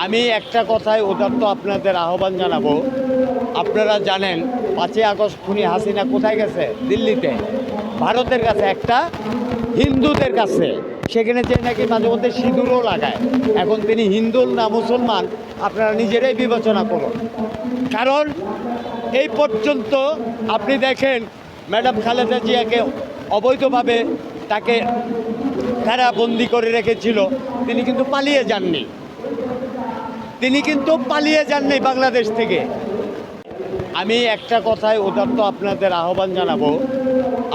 আমি একটা কথায় উদাত্ত আপনাদের আহ্বান জানাবো। আপনারা জানেন 5ই আগস্ট খুনি হাসিনা কোথায় গেছে? দিল্লিতে, ভারতের কাছে, একটা হিন্দুদের কাছে। সেখানে যে নাকি মাঝে মধ্যে সিঁদুরও লাগায়। এখন তিনি হিন্দু না মুসলমান আপনারা নিজেরাই বিবেচনা করুন। কারণ এই পর্যন্ত আপনি দেখেন ম্যাডাম খালেদা জিয়াকে অবৈধভাবে তাকে কারাবন্দি করে রেখেছিল, তিনি কিন্তু পালিয়ে যাননি। বাংলাদেশ থেকে। আমি একটা কথায় উদাত্ত আপনাদের আহ্বান জানাবো।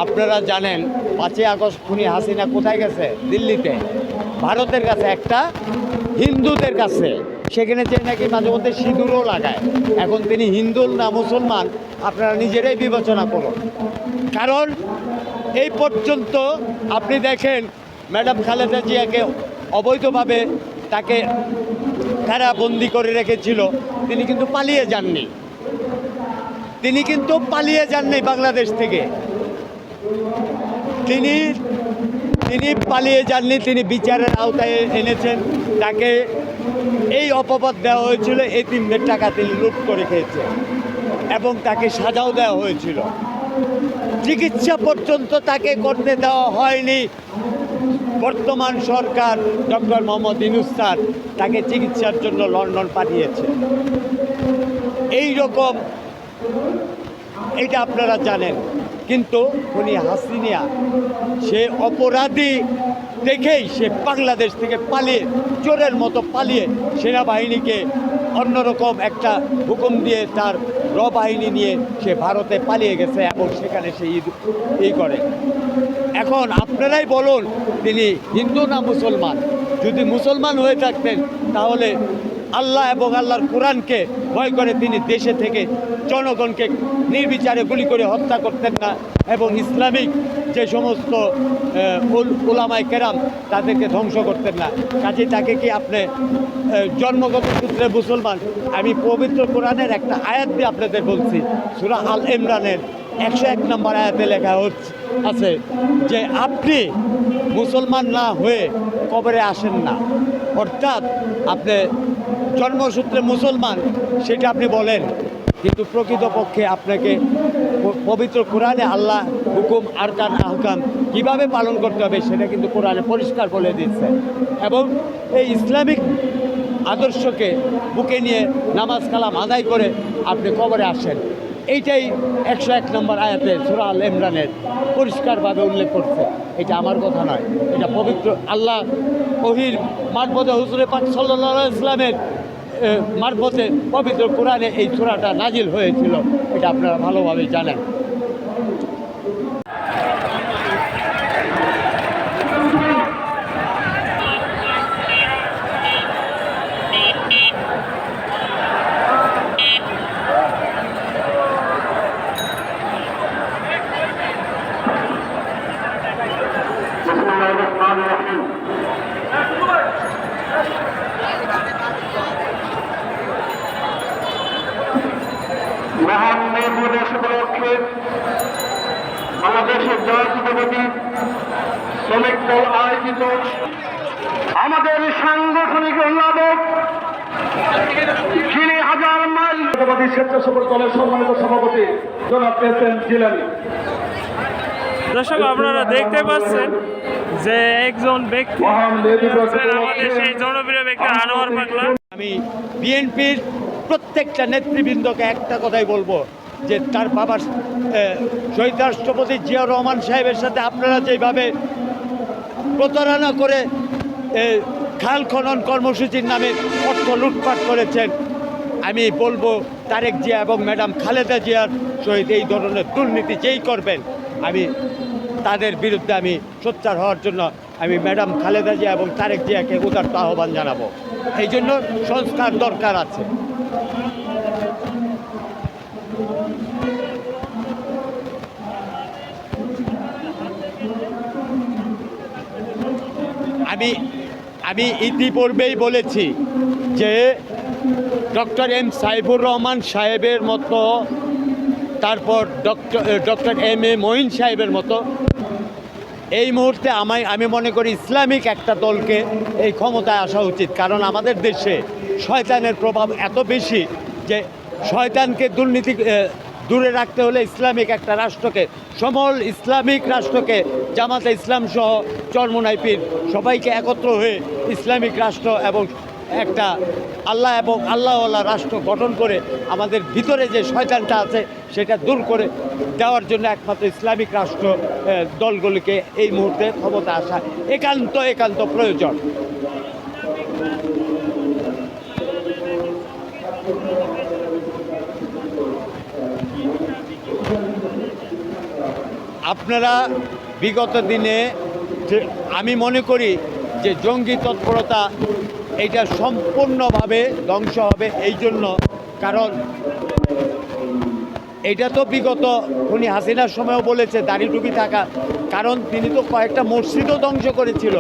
আপনারা জানেন 5ই আগস্ট খুনি হাসিনা কোথায় গেছে? দিল্লিতে, ভারতের কাছে, একটা হিন্দুদের কাছে। সেখানে যে নাকি মাঝে মধ্যে সিঁদুরও লাগায়। এখন তিনি হিন্দু না মুসলমান আপনারা নিজেরাই বিবেচনা করুন। কারণ এই পর্যন্ত আপনি দেখেন ম্যাডাম খালেদা জিয়াকে অবৈধভাবে তাকে কারাবন্দি করে রেখেছিল, তিনি কিন্তু পালিয়ে যাননি বাংলাদেশ থেকে। তিনি পালিয়ে যাননি, তিনি বিচারের আওতায় এনেছেন। তাকে এই অপবাদ দেওয়া হয়েছিল এতিমদের টাকা তিনি লুট করে খেয়েছে এবং তাকে সাজাও দেওয়া হয়েছিল। চিকিৎসা পর্যন্ত তাকে করতে দেওয়া হয়নি। বর্তমান সরকার ডক্টর মোহাম্মদ ইউনূস স্যার তাকে চিকিৎসার জন্য লন্ডন পাঠিয়েছে। এই রকম এটা আপনারা জানেন। কিন্তু খুনি হাসিনা সে অপরাধী দেখেই সে বাংলাদেশ থেকে পালিয়ে, চোরের মতো পালিয়ে, সেনাবাহিনীকে অন্যরকম একটা হুকুম দিয়ে তার বাহিনী নিয়ে সে ভারতে পালিয়ে গেছে এবং সেখানে সে এই করে। এখন আপনারাই বলুন তিনি হিন্দু না মুসলমান? যদি মুসলমান হয়ে থাকতেন তাহলে আল্লাহ এবং আল্লাহর কোরআনকে ভয় করে তিনি দেশে থেকে জনগণকে নির্বিচারে গুলি করে হত্যা করতেন না এবং ইসলামিক যে সমস্ত উলামায়ে কেরাম তাদেরকে ধ্বংস করতেন না। কাজে তাকে কি আপনি জন্মগত সূত্রে মুসলমান? আমি পবিত্র কোরআনের একটা আয়াত দিয়ে আপনাদের বলছি, সূরা আল ইমরানের 101 নম্বর আয়াতে লেখা আছে যে আপনি মুসলমান না হয়ে কবরে আসেন না। অর্থাৎ আপনি জন্মসূত্রে মুসলমান সেটা আপনি বলেন, কিন্তু প্রকৃতপক্ষে আপনাকে পবিত্র কোরআনে আল্লাহ হুকুম আরকান আহকাম কীভাবে পালন করতে হবে সেটা কিন্তু কোরআনে পরিষ্কার বলে দিচ্ছে। এবং এই ইসলামিক আদর্শকে বুকে নিয়ে নামাজ কালাম আদায় করে আপনি কবরে আসেন। এইটাই 101 নম্বর আয়াতে সূরা আল ইমরানের পরিষ্কারভাবে উল্লেখ করছে। এটা আমার কথা নয়, এটা পবিত্র আল্লাহ ওহীর মারফতে হুজুরে পাক সাল্লাল্লাহু আলাইহি ওয়াসাল্লামের মারফতে পবিত্র কোরআনে এই সূরাটা নাজিল হয়েছিল। এটা আপনারা ভালোভাবেই জানেন। মহান মে দিবস উপলক্ষে বাংলাদেশের জাতীয়তাবাদী শ্রমিক দল আয়োজিত আমাদের সাংগঠনিক অভিভাবক 3000 মাইল জাতীয়তাবাদী স্বেচ্ছাসেবক দলের সম্মানিত সভাপতি জনাব এস.এম. জিলানী। দর্শক আপনারা দেখতে পাচ্ছেন যে একজন ব্যক্তি, আমাদের সেই জনপ্রিয় ব্যক্তি আনোয়ার পাগলা। আমি বিএনপির প্রত্যেকটা নেতৃবৃন্দকে একটা কথাই বলবো যে তার বাবার শহীদ রাষ্ট্রপতি জিয়াউর রহমান সাহেবের সাথে আপনারা যেভাবে প্রতারণা করে খাল খনন কর্মসূচির নামে অর্থ লুটপাট করেছেন, আমি বলবো তারেক জিয়া এবং ম্যাডাম খালেদা জিয়ার সহিত এই ধরনের দুর্নীতি যেই করবেন আমি তাদের বিরুদ্ধে আমি সোচ্চার হওয়ার জন্য আমি ম্যাডাম খালেদা জিয়া এবং তারেক জিয়াকে উদাত্ত আহ্বান জানাবো। এই জন্য সংস্কার দরকার আছে। আমি ইতিপূর্বেই বলেছি যে ডক্টর এম সাইফুর রহমান সাহেবের মতো, তারপর ডক্টর এম এ মঈন সাহেবের মতো এই মুহূর্তে আমি মনে করি ইসলামিক একটা দলকে এই ক্ষমতায় আসা উচিত। কারণ আমাদের দেশে শয়তানের প্রভাব এত বেশি যে শয়তানকে দূরে রাখতে হলে ইসলামিক একটা রাষ্ট্রকে, সমল ইসলামিক রাষ্ট্রকে, জামাতে ইসলাম সহ চরমোনাই পীর সবাইকে একত্র হয়ে ইসলামিক রাষ্ট্র এবং একটা আল্লাহ এবং আল্লাহওয়ালা রাষ্ট্র গঠন করে আমাদের ভিতরে যে শয়তানটা আছে সেটা দূর করে দেওয়ার জন্য একমাত্র ইসলামিক রাষ্ট্র দলগুলিকে এই মুহূর্তে ক্ষমতা আসা একান্ত প্রয়োজন। আপনারা বিগত দিনে আমি মনে করি যে জঙ্গি তৎপরতা এটা সম্পূর্ণভাবে ধ্বংস হবে, এই জন্য কারণ এটা তো বিগত উনি হাসিনার সময়ও বলেছে দাড়ি টুপি থাকা, কারণ তিনি তো কয়েকটা মসজিদও ধ্বংস করেছিল।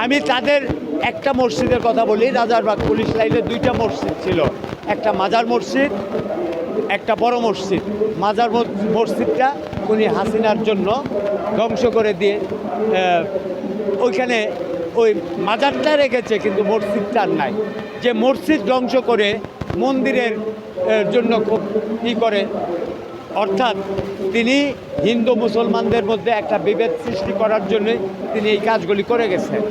আমি তাদের একটা মসজিদের কথা বলি, রাজারবাগ পুলিশ লাইনে 2টা মসজিদ ছিল, একটা মাজার মসজিদ, একটা বড় মসজিদ। মাজার মসজিদটা উনি হাসিনার জন্য ধ্বংস করে দিয়ে ওইখানে ওই মাজারটা রেখেছে, কিন্তু মসজিদটা নাই। যে মসজিদ ধ্বংস করে মন্দিরের জন্য খুব করে, অর্থাৎ তিনি হিন্দু মুসলমানদের মধ্যে একটা বিভেদ সৃষ্টি করার জন্য তিনি এই কাজগুলি করে গেছেন,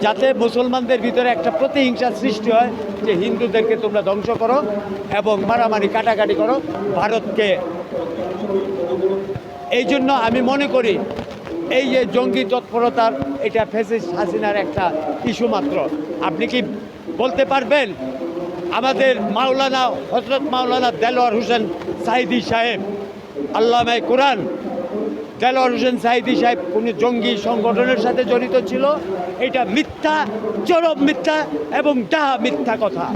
যাতে মুসলমানদের ভিতরে একটা প্রতিহিংসা সৃষ্টি হয় যে হিন্দুদেরকে তোমরা ধ্বংস করো এবং মারামারি কাটাকাটি করো ভারতকে। এই জন্য আমি মনে করি এই যে জঙ্গি তৎপরতার এটা ফ্যাসিস্ট হাসিনার একটা ইস্যু মাত্র। আপনি কি বলতে পারবেন আমাদের মাওলানা হযরত মাওলানা দেলোয়ার হোসেন সাঈদী সাহেব, আল্লামায়ে কোরআন দেলোয়ার হোসেন সাঈদী সাহেব কোনো জঙ্গি সংগঠনের সাথে জড়িত ছিল? এটা মিথ্যা, চরম মিথ্যা এবং ডাহা মিথ্যা কথা,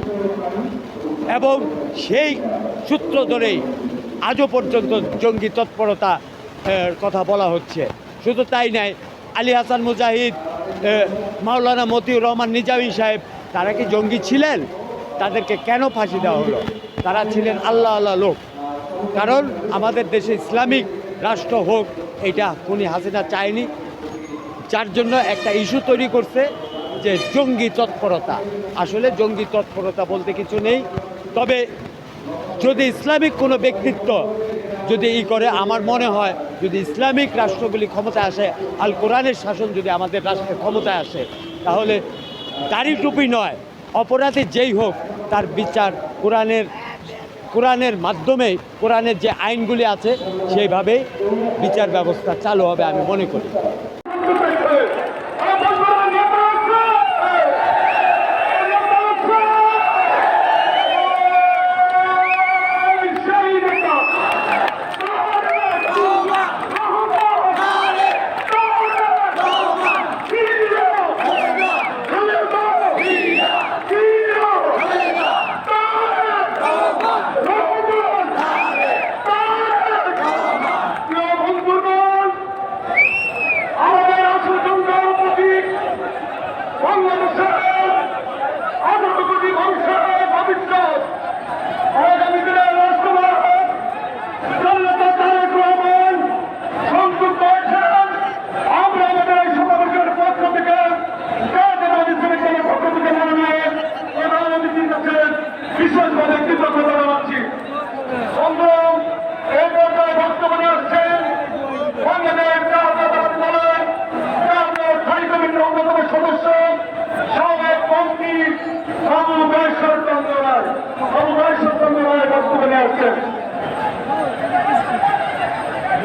এবং সেই সূত্র ধরেই আজও পর্যন্ত জঙ্গি তৎপরতা কথা বলা হচ্ছে। শুধু তাই নয়, আলী হাসান মুজাহিদ, মাওলানা মতিউর রহমান নিজামী সাহেব, তারা কি জঙ্গি ছিলেন? তাদেরকে কেন ফাঁসি দেওয়া হলো? তারা ছিলেন আল্লাহ লোক। কারণ আমাদের দেশে ইসলামিক রাষ্ট্র হোক এটা খুনি হাসিনা চায়নি, যার জন্য একটা ইস্যু তৈরি করছে যে জঙ্গি তৎপরতা। আসলে জঙ্গি তৎপরতা বলতে কিছু নেই, তবে যদি ইসলামিক কোনো ব্যক্তিত্ব যদি করে, আমার মনে হয় যদি ইসলামিক রাষ্ট্রগুলি ক্ষমতায় আসে, আল কোরআনের শাসন যদি আমাদের রাষ্ট্রের ক্ষমতায় আসে, তাহলে দাড়ি টুপি নয়, অপরাধী যেই হোক তার বিচার কোরআনের মাধ্যমে, কোরআনের যে আইনগুলি আছে সেইভাবেই বিচার ব্যবস্থা চালু হবে আমি মনে করি।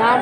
নাম